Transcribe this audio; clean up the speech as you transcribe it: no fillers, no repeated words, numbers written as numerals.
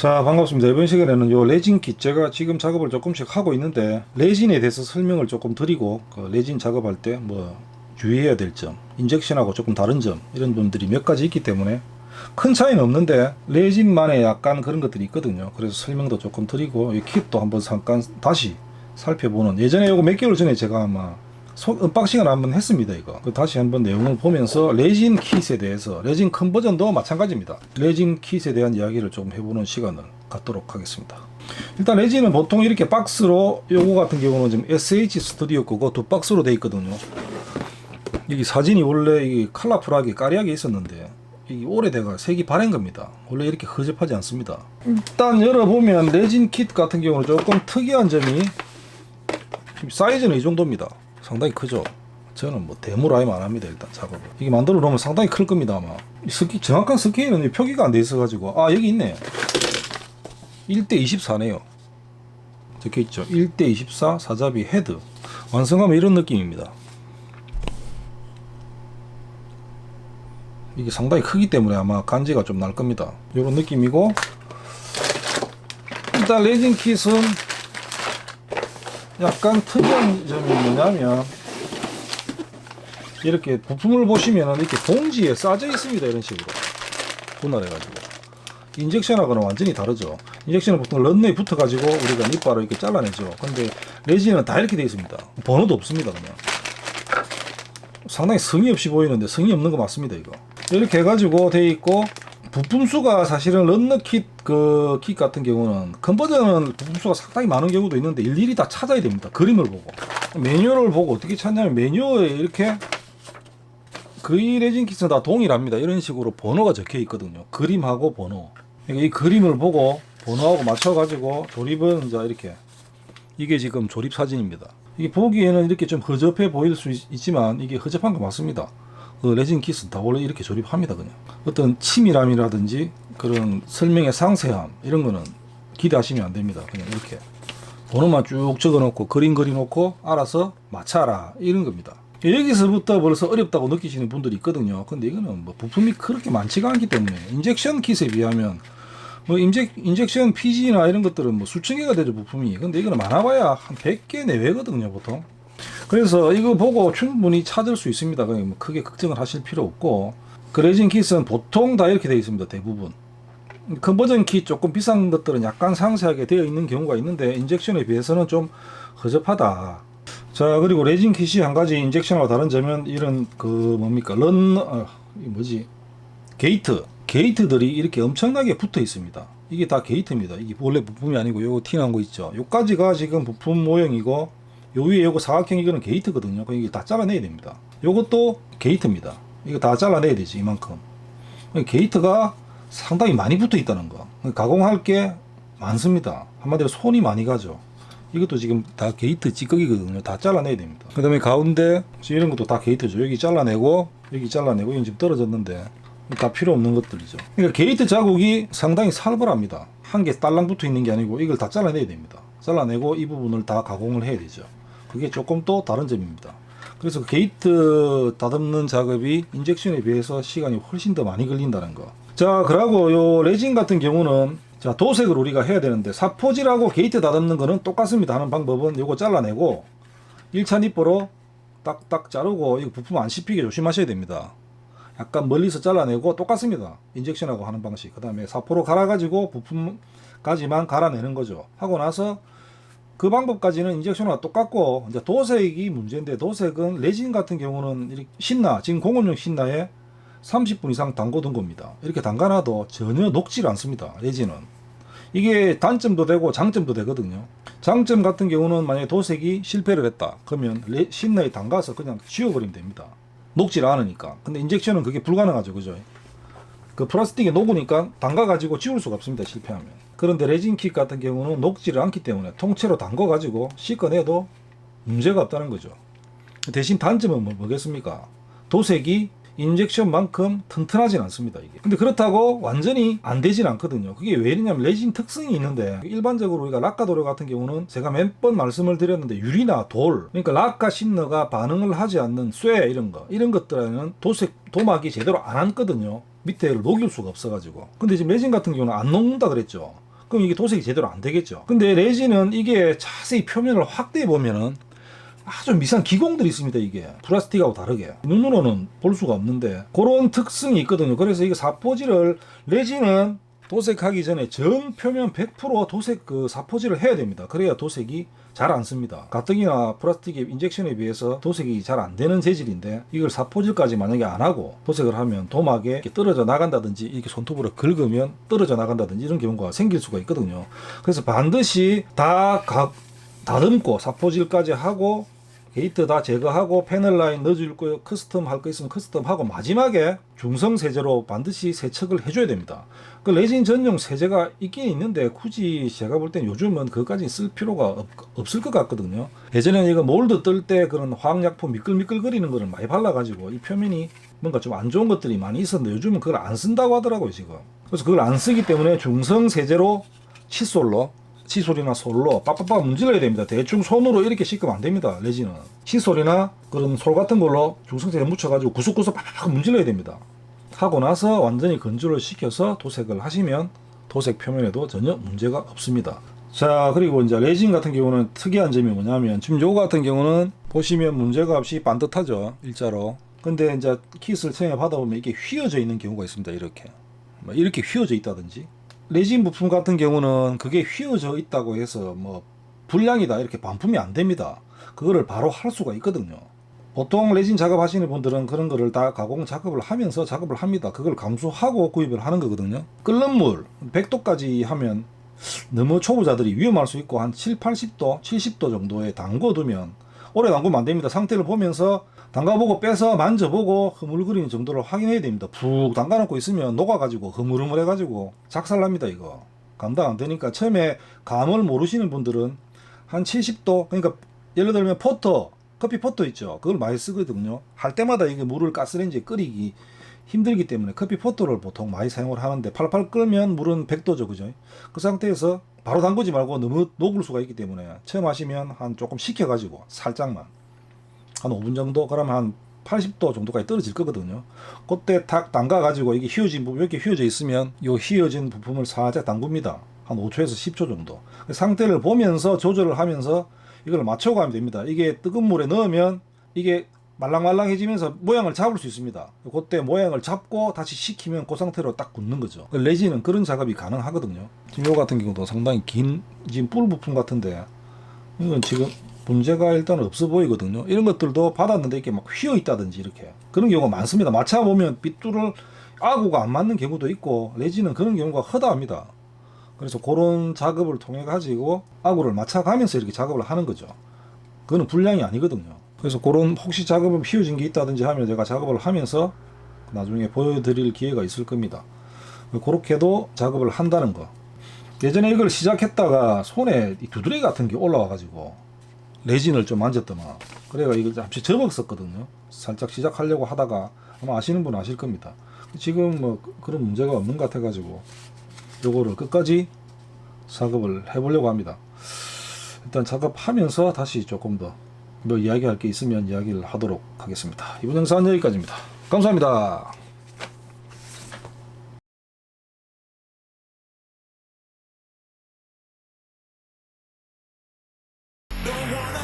자, 반갑습니다. 이번 시간에는 요 레진 킷 제가 지금 작업을 조금씩 하고 있는데 레진에 대해서 설명을 조금 드리고 그 레진 작업할 때 뭐 주의해야 될 점, 인젝션하고 조금 다른 점 이런 점들이 몇 가지 있기 때문에 큰 차이는 없는데 레진만의 약간 그런 것들이 있거든요. 그래서 설명도 조금 드리고 이 킷도 한번 잠깐 다시 살펴보는, 예전에 요거 몇 개월 전에 제가 아마 언박싱을 한번 했습니다. 이거 다시 한번 내용을 보면서 레진 킷에 대해서, 레진 컨버전도 마찬가지입니다. 레진 킷에 대한 이야기를 좀 해보는 시간을 갖도록 하겠습니다. 일단 레진은 보통 이렇게 박스로, 요거 같은 경우는 지금 SH 스튜디오 거고 두 박스로 돼 있거든요. 여기 사진이 원래 이 컬러풀하게 까리하게 있었는데 이게 오래돼가 색이 바랜 겁니다. 원래 이렇게 허접하지 않습니다. 일단 열어보면 레진 킷 같은 경우는 조금 특이한 점이, 사이즈는 이 정도입니다. 상당히 크죠. 저는 뭐 대무라임 안 합니다. 일단 작업을 이게 만들어 놓으면 상당히 클 겁니다. 아마 정확한 스케일은 표기가 안 돼 있어 가지고, 아 여기 있네. 1:24네요 적혀있죠. 1:24 사자비 헤드. 완성하면 이런 느낌입니다. 이게 상당히 크기 때문에 아마 간지가 좀 날 겁니다. 이런 느낌이고, 일단 레진 킷은 약간 특이한 점이 뭐냐면 이렇게 부품을 보시면 이렇게 봉지에 싸져 있습니다. 이런 식으로 분할해가지고. 인젝션하고는 완전히 다르죠. 인젝션은 보통 런너에 붙어가지고 우리가 립바로 이렇게 잘라내죠. 근데 레진은 다 이렇게 되어 있습니다. 번호도 없습니다. 그냥 상당히 성의 없이 보이는데 성의 없는 거 맞습니다. 이거 이렇게 해가지고 되어 있고, 부품 수가 사실은 런너 킷 킷 같은 경우는 컨버전은 부품 수가 상당히 많은 경우도 있는데 일일이 다 찾아야 됩니다. 그림을 보고 매뉴얼을 보고 어떻게 찾냐면, 매뉴얼에 이렇게 거의 레진 킷은 다 동일합니다. 이런 식으로 번호가 적혀 있거든요. 그림하고 번호. 그러니까 이 그림을 보고 번호하고 맞춰가지고 조립은 이제 이렇게, 이게 지금 조립 사진입니다. 이게 보기에는 이렇게 좀 허접해 보일 수 있지만 이게 허접한 거 맞습니다. 레진 킷은 다 원래 이렇게 조립합니다. 그냥 어떤 치밀함이라든지 그런 설명의 상세함 이런 거는 기대하시면 안 됩니다. 그냥 이렇게 번호만 쭉 적어 놓고 그림 그려 놓고 알아서 맞춰라 이런 겁니다. 여기서부터 벌써 어렵다고 느끼시는 분들이 있거든요. 근데 이거는 뭐 부품이 그렇게 많지가 않기 때문에, 인젝션 킷에 비하면 뭐 인젝션 PG나 이런 것들은 뭐 수천 개가 되죠, 부품이. 근데 이거는 많아봐야 한 100개 내외거든요, 보통. 그래서 이거 보고 충분히 찾을 수 있습니다. 그냥 뭐 크게 걱정을 하실 필요 없고, 그 레진 킷은 보통 다 이렇게 되어 있습니다. 대부분. 컨버전 킷 조금 비싼 것들은 약간 상세하게 되어 있는 경우가 있는데 인젝션에 비해서는 좀 허접하다. 자, 그리고 레진 킷이 한 가지 인젝션하고 다른 점은 이런 뭡니까 게이트들이 이렇게 엄청나게 붙어 있습니다. 이게 다 게이트입니다. 이게 원래 부품이 아니고 요거 티난 거 있죠. 요까지가 지금 부품 모형이고, 요 위에 요거 사각형 이거는 게이트거든요. 이게 다 잘라내야 됩니다. 요것도 게이트입니다. 이거 다 잘라내야 되지, 이만큼. 게이트가 상당히 많이 붙어 있다는 거. 가공할 게 많습니다. 한마디로 손이 많이 가죠. 이것도 지금 다 게이트 찌꺼기거든요. 다 잘라내야 됩니다. 그 다음에 가운데 이런 것도 다 게이트죠. 여기 잘라내고 여기 잘라내고, 이건 지금 떨어졌는데 다 필요 없는 것들이죠. 그러니까 게이트 자국이 상당히 살벌합니다. 한 개 딸랑 붙어 있는 게 아니고 이걸 다 잘라내야 됩니다. 잘라내고 이 부분을 다 가공을 해야 되죠. 그게 조금 또 다른 점입니다. 그래서 게이트 다듬는 작업이 인젝션에 비해서 시간이 훨씬 더 많이 걸린다는 거. 자, 그리고 요 레진 같은 경우는, 자, 도색을 우리가 해야 되는데, 사포질하고 게이트 다듬는 거는 똑같습니다. 하는 방법은 요거 잘라내고 1차 니퍼로 딱딱 자르고, 이거 부품 안 씹히게 조심하셔야 됩니다. 약간 멀리서 잘라내고 똑같습니다. 인젝션하고 하는 방식. 그 다음에 사포로 갈아가지고 부품까지만 갈아내는 거죠. 하고 나서 그 방법까지는 인젝션과 똑같고, 이제 도색이 문제인데, 도색은 레진 같은 경우는 이렇게 지금 공업용 신나에 30분 이상 담궈둔 겁니다. 이렇게 담가놔도 전혀 녹질 않습니다. 레진은. 이게 단점도 되고 장점도 되거든요. 장점 같은 경우는 만약에 도색이 실패를 했다 그러면 신나에 담가서 그냥 지워버리면 됩니다. 녹질 않으니까. 근데 인젝션은 그게 불가능하죠. 그죠? 그 플라스틱에 녹으니까 담가가지고 지울 수가 없습니다. 실패하면. 그런데 레진 킷 같은 경우는 녹지를 않기 때문에 통째로 담궈가지고 씻어내도 문제가 없다는 거죠. 대신 단점은 뭐겠습니까? 도색이 인젝션만큼 튼튼하진 않습니다. 이게. 근데 그렇다고 완전히 안 되진 않거든요. 그게 왜냐면 레진 특성이 있는데, 일반적으로 우리가 락가 도료 같은 경우는 제가 몇 번 말씀을 드렸는데, 유리나 돌, 그러니까 락가 신너가 반응을 하지 않는 쇠 이런 것들에는 도막이 제대로 안 앉거든요. 밑에를 녹일 수가 없어가지고. 근데 지금 레진 같은 경우는 안 녹는다 그랬죠. 그럼 이게 도색이 제대로 안 되겠죠. 근데 레진은 이게 자세히 표면을 확대해 보면은 아주 미세한 기공들이 있습니다. 이게 플라스틱하고 다르게 눈으로는 볼 수가 없는데 그런 특성이 있거든요. 그래서 이게 사포질을 레진은 도색하기 전에 전 표면 100% 도색 사포질을 해야 됩니다. 그래야 도색이 잘 안 씁니다. 가뜩이나 플라스틱의 인젝션에 비해서 도색이 잘 안 되는 재질인데 이걸 사포질까지 만약에 안 하고 도색을 하면 도막에 이렇게 떨어져 나간다든지 이렇게 손톱으로 긁으면 떨어져 나간다든지 이런 경우가 생길 수가 있거든요. 그래서 반드시 다 다듬고 사포질까지 하고 게이트 다 제거하고 패널 라인 넣어줄 거 커스텀 할 거 있으면 커스텀 하고 마지막에 중성 세제로 반드시 세척을 해줘야 됩니다. 그 레진 전용 세제가 있긴 있는데 굳이 제가 볼 땐 요즘은 그것까지 쓸 필요가 없을 것 같거든요. 예전에는 이거 몰드 뜰 때 그런 화학약품 미끌미끌거리는 거를 많이 발라가지고 이 표면이 뭔가 좀 안 좋은 것들이 많이 있었는데 요즘은 그걸 안 쓴다고 하더라고요 지금. 그래서 그걸 안 쓰기 때문에 중성 세제로 칫솔이나 솔로 빡빡빡 문질러야 됩니다. 대충 손으로 이렇게 씻으면 안 됩니다. 레진은 칫솔이나 그런 솔 같은 걸로 중성세제 묻혀가지고 구석구석 빡빡 문질러야 됩니다. 하고 나서 완전히 건조를 시켜서 도색을 하시면 도색 표면에도 전혀 문제가 없습니다. 자, 그리고 이제 레진 같은 경우는 특이한 점이 뭐냐면 지금 요거 같은 경우는 보시면 문제가 없이 반듯하죠, 일자로. 근데 이제 킷을 처음에 받아보면 이게 휘어져 있는 경우가 있습니다. 이렇게 휘어져 있다든지. 레진 부품 같은 경우는 그게 휘어져 있다고 해서 뭐 불량이다 이렇게 반품이 안 됩니다. 그거를 바로 할 수가 있거든요. 보통 레진 작업하시는 분들은 그런 거를 다 가공 작업을 하면서 작업을 합니다. 그걸 감수하고 구입을 하는 거거든요. 끓는 물 100도까지 하면 너무 초보자들이 위험할 수 있고 한 7, 80도, 70도 정도에 담궈두면 오래 담그면 안 됩니다. 상태를 보면서 담가보고 빼서 만져보고 흐물거리는 정도를 확인해야 됩니다. 푹 담가놓고 있으면 녹아가지고 흐물흐물해가지고 작살납니다. 이거 감당 안 되니까 처음에 감을 모르시는 분들은 한 70도, 그러니까 예를 들면 커피 포터 있죠. 그걸 많이 쓰거든요. 할 때마다 이게 물을 가스레인지에 끓이기 힘들기 때문에 커피 포터를 보통 많이 사용을 하는데 팔팔 끓면 물은 100도죠. 그죠? 그 상태에서 바로 담그지 말고 너무 녹을 수가 있기 때문에 처음 하시면 한 조금 식혀가지고 살짝만 한 5분 정도, 그러면 한 80도 정도까지 떨어질 거거든요. 그때 탁 담가가지고 이게 휘어진 부분, 이렇게 휘어져 있으면 이 휘어진 부품을 살짝 담굽니다. 한 5초에서 10초 정도. 상태를 보면서 조절을 하면서 이걸 맞춰가면 됩니다. 이게 뜨거운 물에 넣으면 이게 말랑말랑해지면서 모양을 잡을 수 있습니다. 그때 모양을 잡고 다시 식히면 그 상태로 딱 굳는 거죠. 레진은 그런 작업이 가능하거든요. 지금 요 같은 경우도 상당히 긴 지금 뿔 부품 같은데 이건 지금 문제가 일단 없어 보이거든요. 이런 것들도 받았는데 이렇게 막 휘어 있다든지 이렇게 그런 경우가 많습니다. 마차 보면 빗줄을 아구가 안 맞는 경우도 있고 레진은 그런 경우가 허다합니다. 그래서 그런 작업을 통해 가지고 아구를 맞춰가면서 이렇게 작업을 하는 거죠. 그거는 불량이 아니거든요. 그래서 그런 혹시 작업을 휘어진 게 있다든지 하면 제가 작업을 하면서 나중에 보여드릴 기회가 있을 겁니다. 그렇게도 작업을 한다는 거. 예전에 이걸 시작했다가 손에 이 두드러기 같은 게 올라와 가지고 레진을 좀 만졌더만 그래가 이걸 잠시 접었었거든요. 살짝 시작하려고 하다가 아마 아시는 분은 아실 겁니다. 지금 뭐 그런 문제가 없는 것 같아 가지고 요거를 끝까지 작업을 해보려고 합니다. 일단 작업하면서 다시 조금 더 뭐 이야기할 게 있으면 이야기를 하도록 하겠습니다. 이번 영상은 여기까지입니다. 감사합니다. Don't wanna